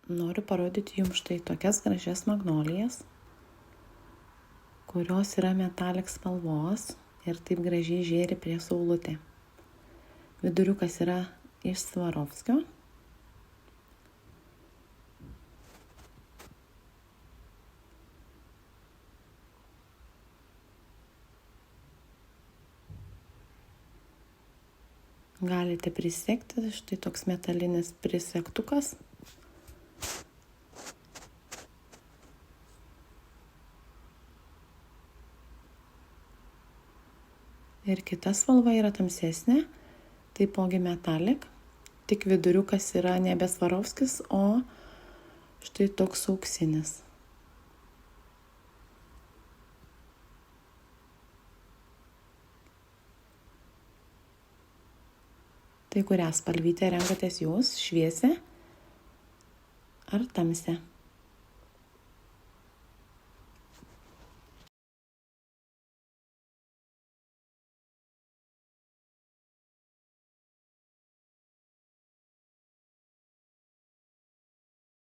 noriu parodyti jums štai tokias gražias magnolijas, kurios yra metalik spalvos ir taip gražiai žėri prie saulutė. Viduriukas yra iš Swarovskio. Galite prisegti, štai toks metalinis prisegtukas. Ir kita spalva yra tamsesnė, taipogi metalik, tik viduriukas yra nebe Swarovskis, o štai toks auksinis. Tai kurią spalvytę renkatės jūs, šviesią ar tamsią?